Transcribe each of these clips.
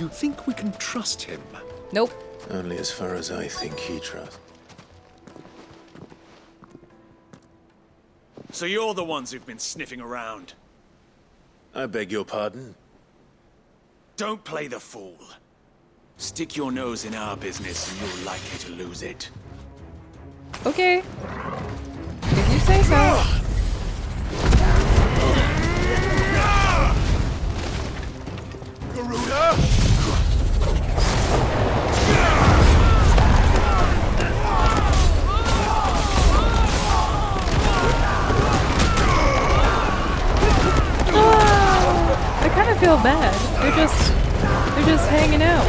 you think we can trust him? Nope. Only as far as I think he trusts. So you're the ones who've been sniffing around. I beg your pardon? Don't play the fool. Stick your nose in our business and you're likely to lose it. Okay. If you say so. Garuda! I kind of feel bad. They're just hanging out.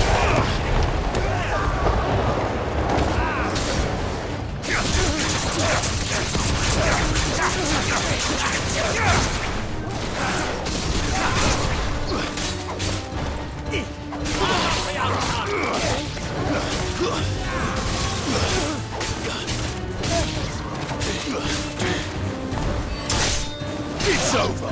It's over!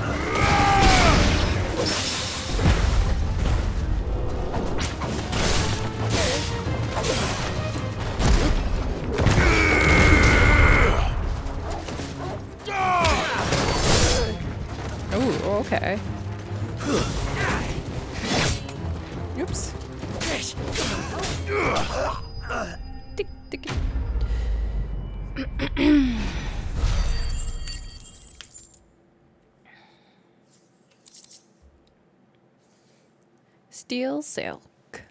Oh, okay. Oops. Tick, tick. Steel silk.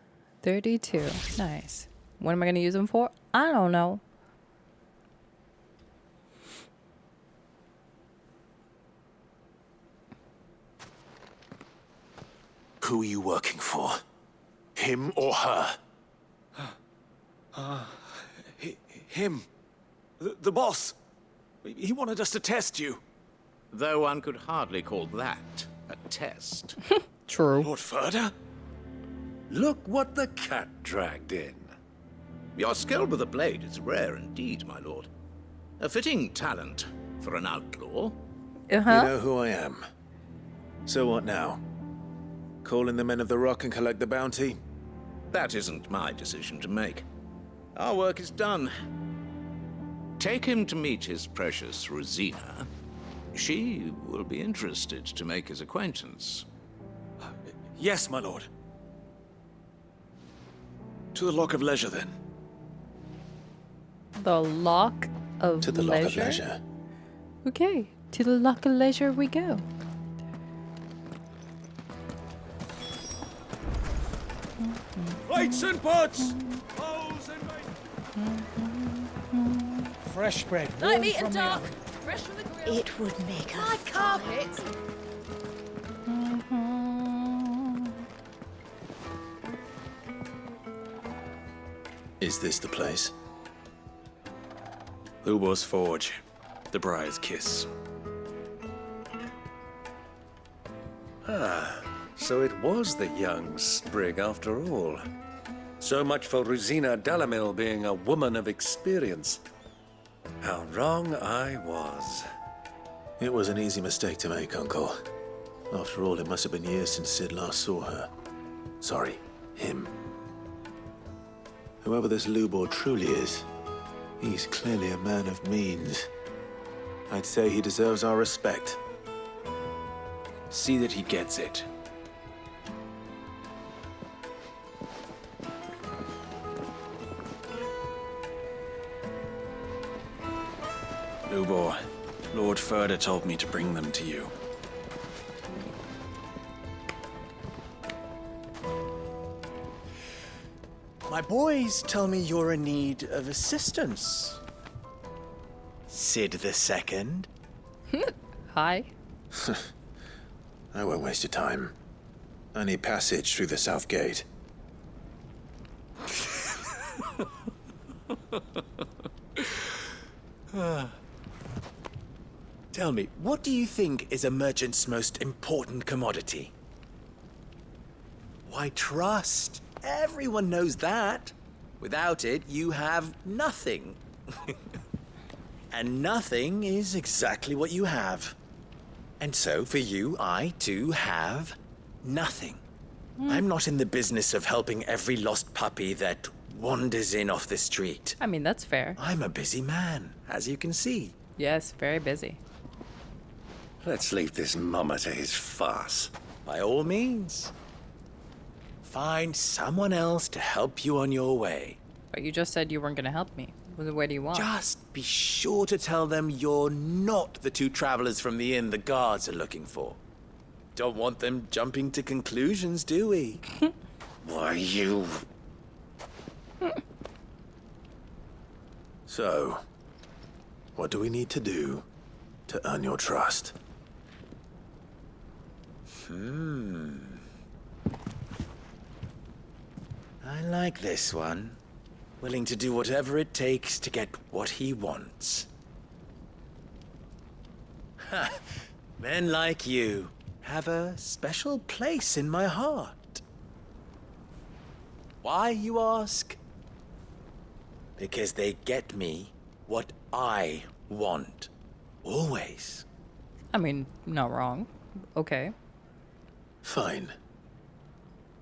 32. Nice. What am I going to use them for? I don't know. Who are you working for? Him or her? Him. The boss. He wanted us to test you. Though one could hardly call that a test. True. Lord Ferda? Look what the cat dragged in. Your skill with a blade is rare indeed, my lord. A fitting talent for an outlaw. You know who I am. So what now? Call in the men of the Rock and collect the bounty? That isn't my decision to make. Our work is done. Take him to meet his precious Rosina. She will be interested to make his acquaintance. Yes, my lord. To the Lock of Leisure, then. The Lock of To the Leisure? Lock of Leisure. Okay, to the Lock of Leisure we go. Plates and pots! Bowls and Fresh bread. Light meat and dark. Fresh from the grill. It would make My a carpet. Is this the place? Lubor's Forge. The Briar's Kiss. So it was the young sprig after all. So much for Rosina Dalamil being a woman of experience. How wrong I was. It was an easy mistake to make, Uncle. After all, it must have been years since Sid last saw her. Sorry, him. Whoever this Lubor truly is, he's clearly a man of means. I'd say he deserves our respect. See that he gets it. Lubor, Lord Ferda told me to bring them to you. My boys tell me you're in need of assistance. Sid the Second. Hi. I won't waste your time. I need passage through the south gate. Tell me, what do you think is a merchant's most important commodity? Why, trust. Everyone knows that. Without it, you have nothing. And nothing is exactly what you have. And so, for you, I, too, have nothing. I'm not in the business of helping every lost puppy that wanders in off the street. I mean, that's fair. I'm a busy man, as you can see. Yes, very busy. Let's leave this mummer to his farce. By all means. Find someone else to help you on your way. But you just said you weren't going to help me. What do you want? Just be sure to tell them you're not the two travelers from the inn the guards are looking for. Don't want them jumping to conclusions, do we? Why, you... So, what do we need to do to earn your trust? I like this one. Willing to do whatever it takes to get what he wants. Ha! Men like you have a special place in my heart. Why, you ask? Because they get me what I want. Always. I mean, not wrong. Okay. Fine.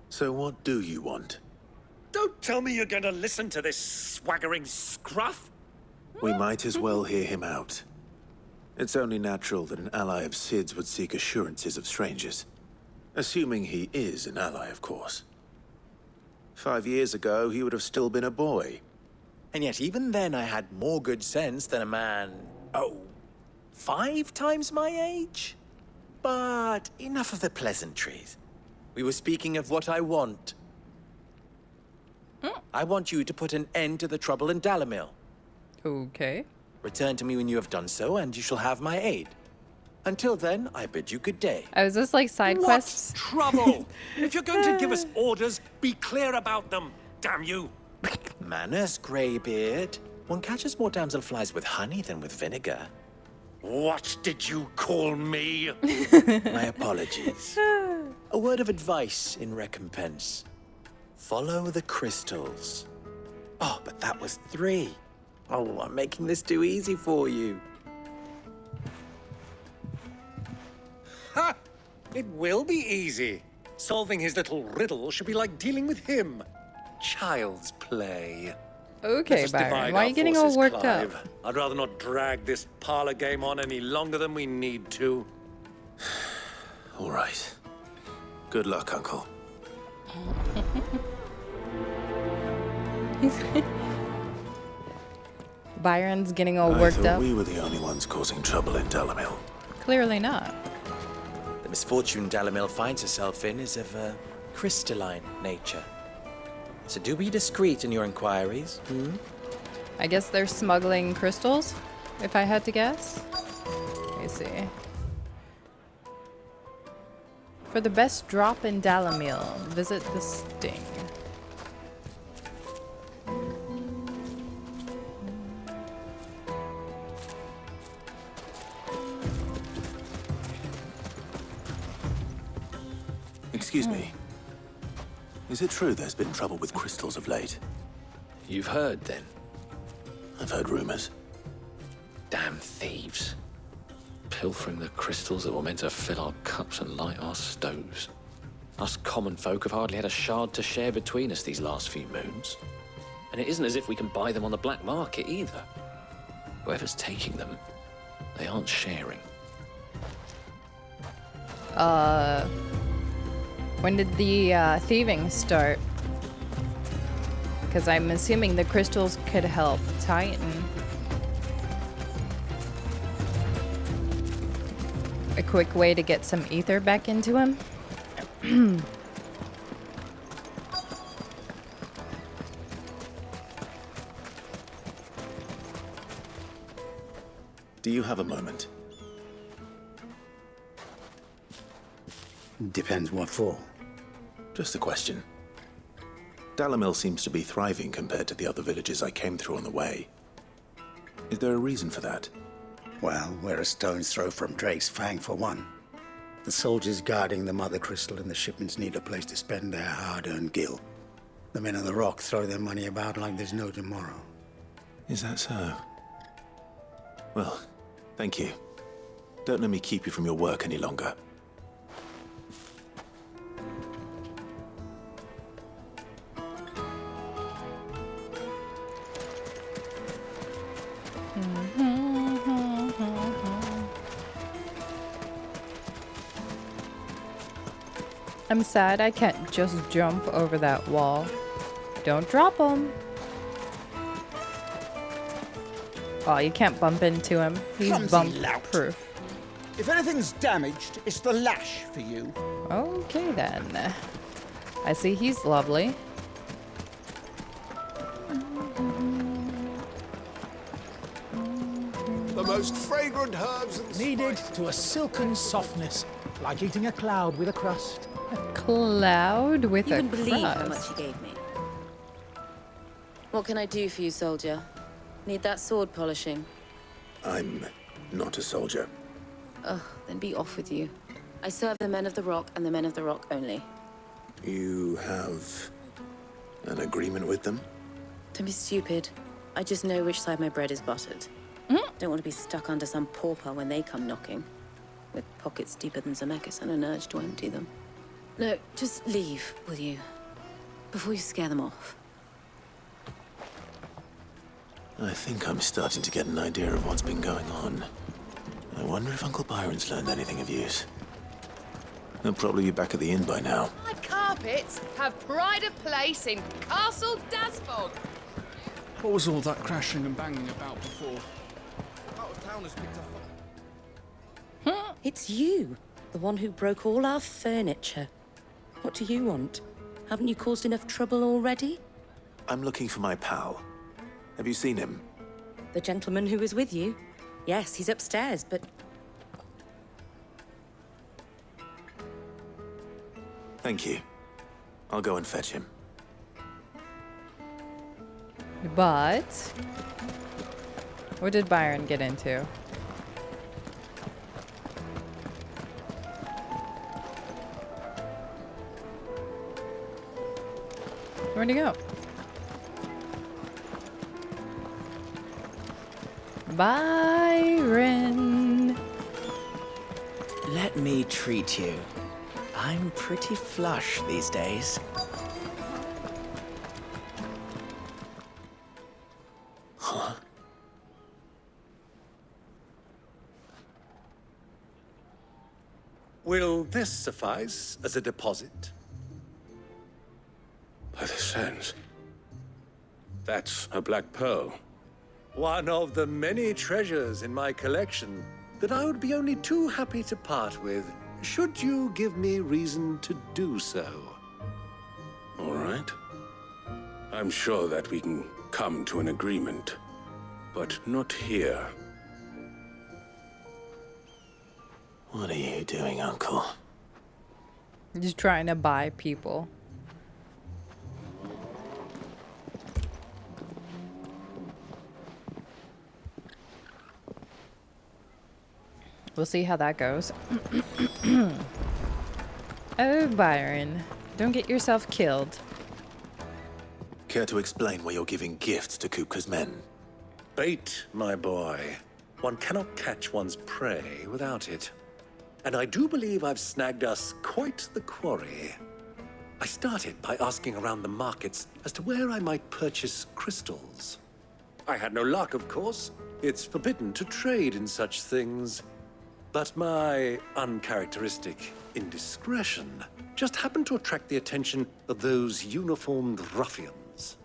So what do you want? Don't tell me you're going to listen to this swaggering scruff. We might as well hear him out. It's only natural that an ally of Sid's would seek assurances of strangers. Assuming he is an ally, of course. 5 years ago, he would have still been a boy. And yet even then I had more good sense than a man, 5 times my age? But enough of the pleasantries. We were speaking of what I want. I want you to put an end to the trouble in Dalamil. Okay. Return to me when you have done so, and you shall have my aid. Until then, I bid you good day. Oh, is this like side quests? What's trouble? If you're going to give us orders, be clear about them, damn you. Manners, Greybeard. One catches more damselflies with honey than with vinegar. What did you call me? My apologies. A word of advice in recompense. Follow the crystals. Oh, but that was 3. Oh, I'm making this too easy for you. Ha! It will be easy. Solving his little riddle should be like dealing with him. Child's play. Okay, Let us Byron. divide Why are our you getting all forces, worked Clive. up? I'd rather not drag this parlor game on any longer than we need to. All right. Good luck, Uncle. Byron's getting all I worked thought up. we were the only ones causing trouble in Dalamil. Clearly not. The misfortune Dalamil finds herself in is of a crystalline nature. So do be discreet in your inquiries. I guess they're smuggling crystals, if I had to guess. Let me see. For the best drop in Dalamil, visit the Sting. Excuse me. Is it true there's been trouble with crystals of late? You've heard, then? I've heard rumors. Damn thieves. Pilfering the crystals that were meant to fill our cups and light our stoves. Us common folk have hardly had a shard to share between us these last few moons. And it isn't as if we can buy them on the black market either. Whoever's taking them, they aren't sharing. When did the thieving start? Because I'm assuming the crystals could help Titan. A quick way to get some ether back into him. Do you have a moment? Depends what for. Just a question. Dalamil seems to be thriving compared to the other villages I came through on the way. Is there a reason for that? Well, we're a stone's throw from Drake's Fang for one. The soldiers guarding the Mother Crystal and the shipments need a place to spend their hard-earned gil. The men of the Rock throw their money about like there's no tomorrow. Is that so? Well, thank you. Don't let me keep you from your work any longer. I'm sad I can't just jump over that wall. Don't drop him. Oh, you can't bump into him. He's Clumsy bump lout. proof. If anything's damaged, it's the lash for you. Okay then. I see he's lovely. The most fragrant herbs and Kneaded to a silken softness, like eating a cloud with a crust. A cloud with You a wouldn't believe how crust. much he gave me. What can I do for you, soldier? Need that sword polishing? I'm not a soldier. Ugh, then be off with you. I serve the men of the Rock and the men of the Rock only. You have an agreement with them? Don't be stupid. I just know which side my bread is buttered. Don't want to be stuck under some pauper when they come knocking. With pockets deeper than Zemeckis and an urge to empty them. No, just leave, will you? Before you scare them off. I think I'm starting to get an idea of what's been going on. I wonder if Uncle Byron's learned anything of use. He'll probably be back at the inn by now. My carpets have pride of place in Castle Dasbog. What was all that crashing and banging about before? It's you, the one who broke all our furniture. What do you want? Haven't you caused enough trouble already? I'm looking for my pal. Have you seen him? The gentleman who was with you? Yes, he's upstairs, but... Thank you. I'll go and fetch him. But what did Byron get into? Where'd he go? Byron. Let me treat you. I'm pretty flush these days. Huh? Will this suffice as a deposit? By the sands. That's a black pearl. One of the many treasures in my collection that I would be only too happy to part with, should you give me reason to do so. All right. I'm sure that we can come to an agreement, but not here. What are you doing, Uncle? Just trying to buy people. We'll see how that goes. Oh, Byron. Don't get yourself killed. Care to explain why you're giving gifts to Kupka's men? Bait, my boy. One cannot catch one's prey without it. And I do believe I've snagged us quite the quarry. I started by asking around the markets as to where I might purchase crystals. I had no luck, of course. It's forbidden to trade in such things. But my uncharacteristic indiscretion just happened to attract the attention of those uniformed ruffians.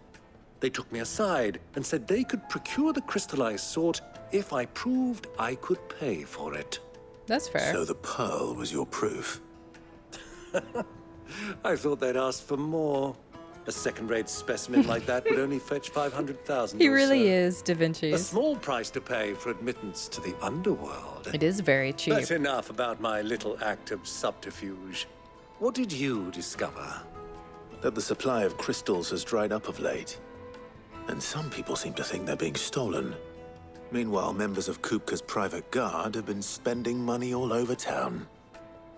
They took me aside and said they could procure the crystal I sought if I proved I could pay for it. That's fair. So the pearl was your proof? I thought they'd ask for more. A second-rate specimen like that would only fetch 500,000. He really is Da Vinci. A small price to pay for admittance to the underworld. It is very cheap. That's enough about my little act of subterfuge. What did you discover? That the supply of crystals has dried up of late. And some people seem to think they're being stolen. Meanwhile, members of Kupka's private guard have been spending money all over town.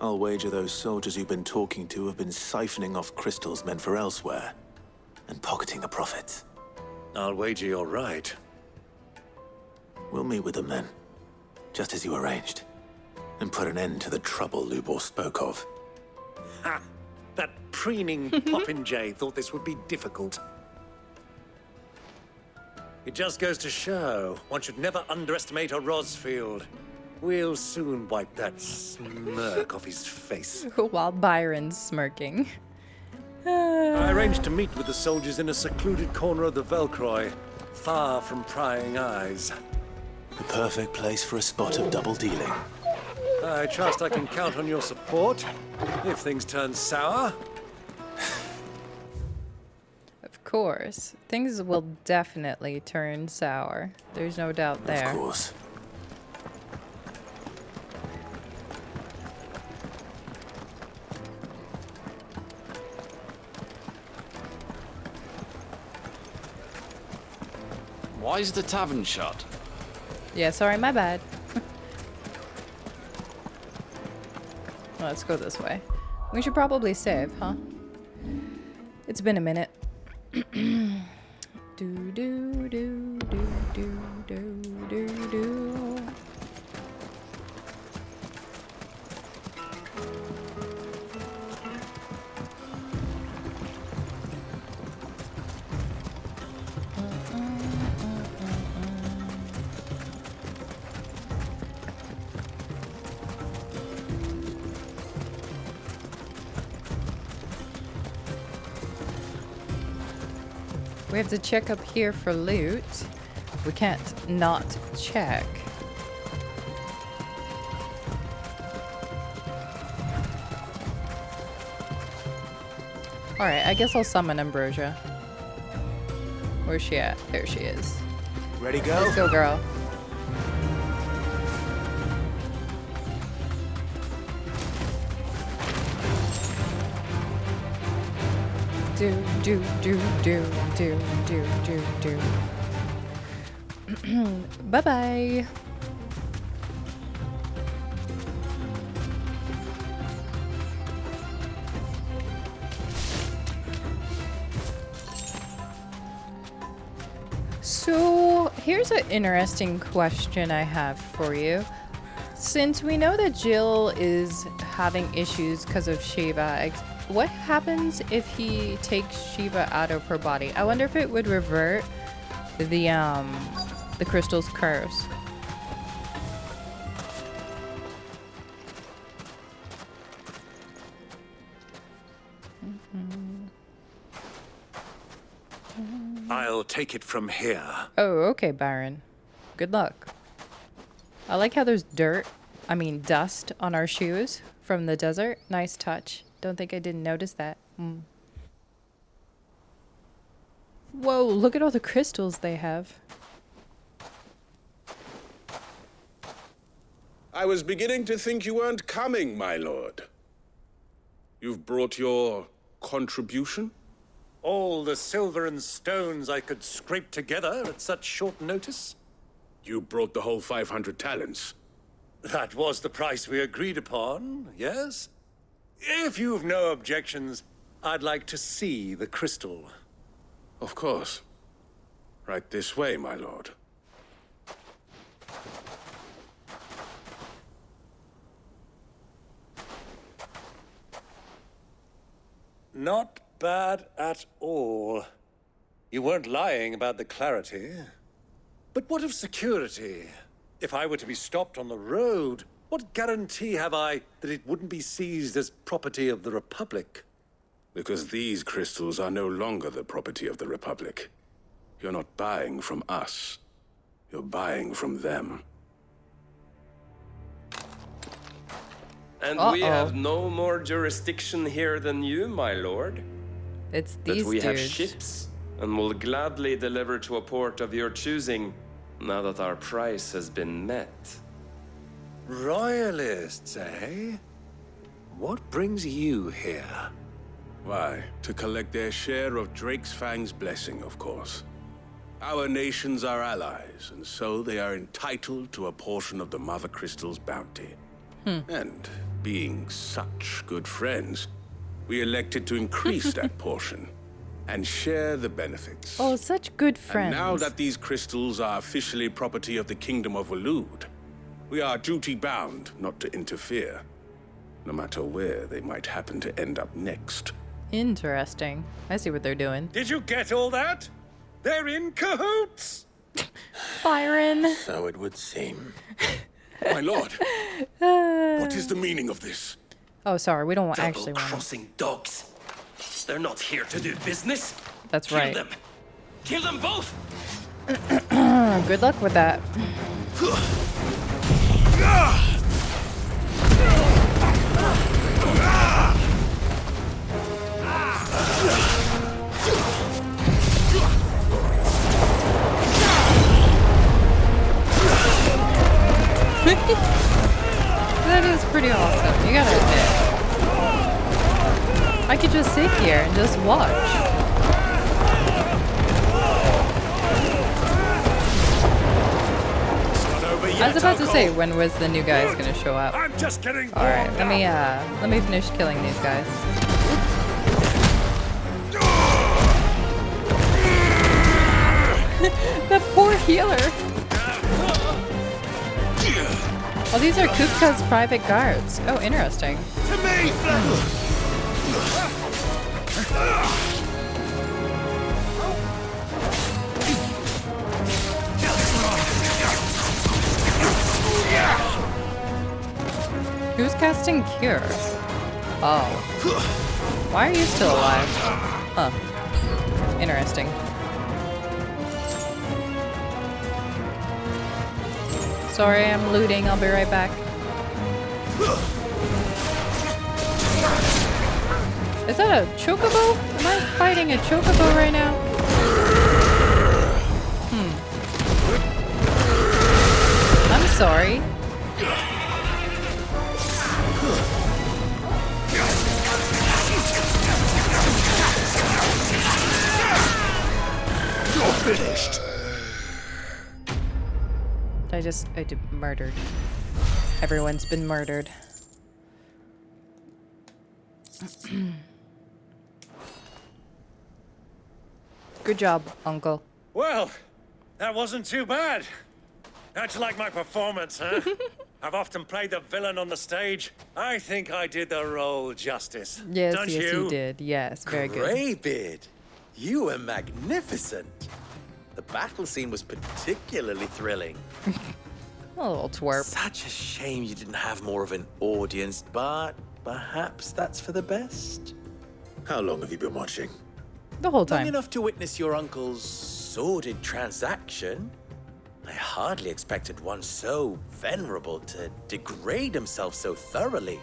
I'll wager those soldiers you've been talking to have been siphoning off crystals meant for elsewhere, and pocketing the profits. I'll wager you're right. We'll meet with them then, just as you arranged, and put an end to the trouble Lubor spoke of. Ha! That preening popinjay thought this would be difficult. It just goes to show one should never underestimate a Rosfield. We'll soon wipe that smirk off his face. While Byron's smirking. I arranged to meet with the soldiers in a secluded corner of the Velcroy, far from prying eyes. The perfect place for a spot of double dealing. I trust I can count on your support if things turn sour. Of course. Things will definitely turn sour. There's no doubt there. Of course. Why is the tavern shut? Yeah, sorry, my bad. Let's go this way. We should probably save, huh? It's been a minute. do do do do do do do do. We have to check up here for loot. We can't not check. Alright, I guess I'll summon Ambrosia. Where's she at? There she is. Ready, go? Let's go, girl. Do do do do do do do do. Bye bye. So here's an interesting question I have for you. Since we know that Jill is having issues because of Shiva, what happens if he takes Shiva out of her body? I wonder if it would revert the crystal's curse. I'll take it from here. Oh, okay, Byron. Good luck. I like how there's dust on our shoes from the desert. Nice touch. Don't think I didn't notice that. Whoa, look at all the crystals they have. I was beginning to think you weren't coming, my lord. You've brought your contribution? All the silver and stones I could scrape together at such short notice? You brought the whole 500 talents. That was the price we agreed upon, yes? If you've no objections, I'd like to see the crystal. Of course. Right this way, my lord. Not bad at all. You weren't lying about the clarity. But what of security? If I were to be stopped on the road, what guarantee have I that it wouldn't be seized as property of the Republic? Because these crystals are no longer the property of the Republic. You're not buying from us. You're buying from them. And we have no more jurisdiction here than you, my lord. It's these But we have dudes. ships, and will gladly deliver to a port of your choosing, now that our price has been met. Royalists, eh? What brings you here? Why, to collect their share of Drake's Fang's blessing, of course. Our nations are allies, and so they are entitled to a portion of the Mother Crystal's bounty. And being such good friends, we elected to increase that portion and share the benefits. Oh, such good friends. And now that these crystals are officially property of the Kingdom of Waloed, we are duty-bound not to interfere, no matter where they might happen to end up next. Interesting. I see what they're doing. Did you get all that? They're in cahoots! Byron. So it would seem. My lord, what is the meaning of this? Oh, sorry. We don't actually want to. Double-crossing dogs. They're not here to do business. That's Kill right. them. Kill them both. Good luck with that. That is pretty awesome. You gotta admit. I could just sit here and just watch. I was about to say, when was the new guys gonna show up? I'm just getting All right, let me finish killing these guys. The poor healer. Oh, these are Kupka's private guards. Oh, interesting. To me! Who's casting Cure? Oh. Why are you still alive? Huh. Interesting. Sorry, I'm looting. I'll be right back. Is that a chocobo? Am I fighting a chocobo right now? I'm sorry. You're finished. I did murdered. Everyone's been murdered. Good job, Uncle. Well, that wasn't too bad. How'd you like my performance, huh? I've often played the villain on the stage. I think I did the role justice. Yes, Don't yes, you? you did. Yes, very good. Greybeard, you were magnificent. The battle scene was particularly thrilling. A little twerp. Such a shame you didn't have more of an audience, but perhaps that's for the best. How long have you been watching? The whole Long time. enough to witness your uncle's sordid transaction. I hardly expected one so venerable to degrade himself so thoroughly,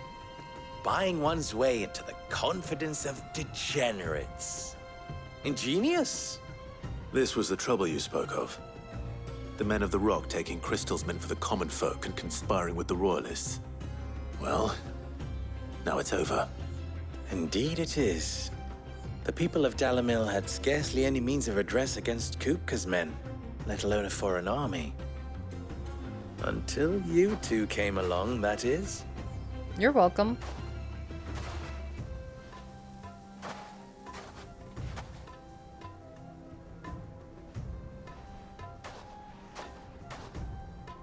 buying one's way into the confidence of degenerates. Ingenious. This was the trouble you spoke of. The men of the Rock taking crystals meant for the common folk and conspiring with the Royalists. Well, now it's over. Indeed it is. The people of Dalamil had scarcely any means of redress against Kupka's men, let alone a foreign army. Until you two came along, that is. You're welcome.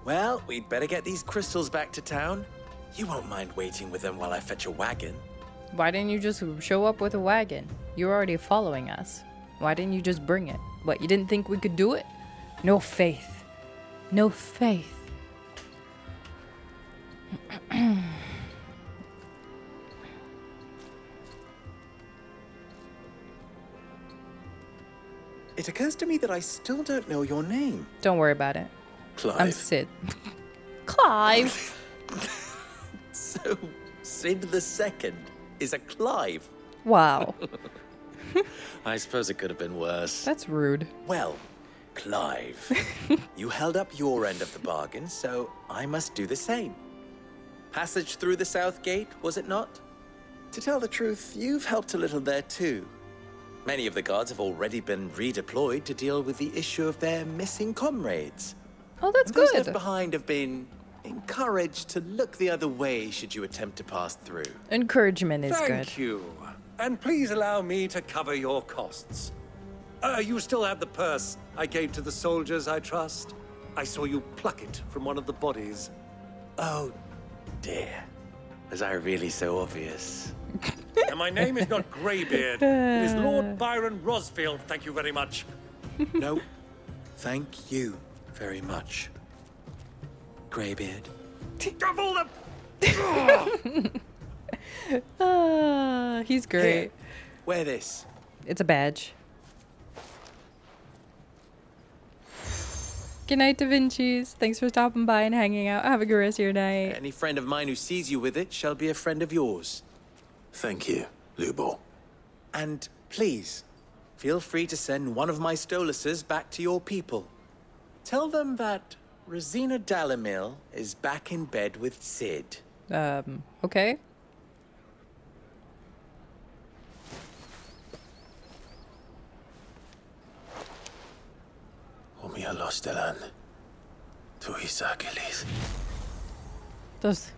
Well, we'd better get these crystals back to town. You won't mind waiting with them while I fetch a wagon. Why didn't you just show up with a wagon? You're already following us. Why didn't you just bring it? What, you didn't think we could do it? No faith. No faith. It occurs to me that I still don't know your name. Don't worry about it. Clive. I'm Sid. Clive! So, Sid the Second is a Clive. Wow. I suppose it could have been worse. That's rude. Well, Clive, you held up your end of the bargain, so I must do the same. Passage through the South Gate, was it not? To tell the truth, you've helped a little there too. Many of the guards have already been redeployed to deal with the issue of their missing comrades. Oh, that's Those good. left behind have been encouraged to look the other way should you attempt to pass through. Encouragement is good. Thank you. And please allow me to cover your costs. You still have the purse I gave to the soldiers, I trust? I saw you pluck it from one of the bodies. Oh, dear. Was I really so obvious? And my name is not Greybeard. It is Lord Byron Rosfield, thank you very much. No, thank you very much, Greybeard. Double the... He's great. Here, wear this. It's a badge. Good night, Da Vinci's. Thanks for stopping by and hanging out. Have a good rest of your night. Any friend of mine who sees you with it shall be a friend of yours. Thank you, Lubo. And please, feel free to send one of my Stoluses back to your people. Tell them that Rosina Dalamil is back in bed with Sid. Okay.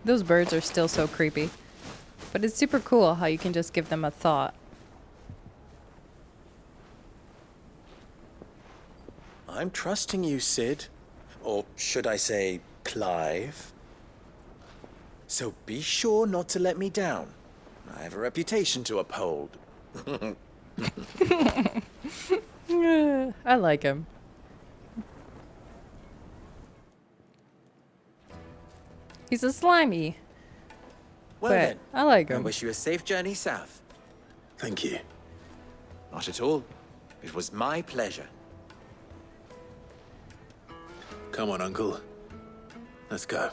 Those birds are still so creepy. But it's super cool how you can just give them a thought. I'm trusting you, Sid. Or should I say, Clive. So be sure not to let me down. I have a reputation to uphold. I like him. He's a slimy. Well but then, I like him. I wish you a safe journey south. Thank you. Not at all. It was my pleasure. Come on, Uncle. Let's go.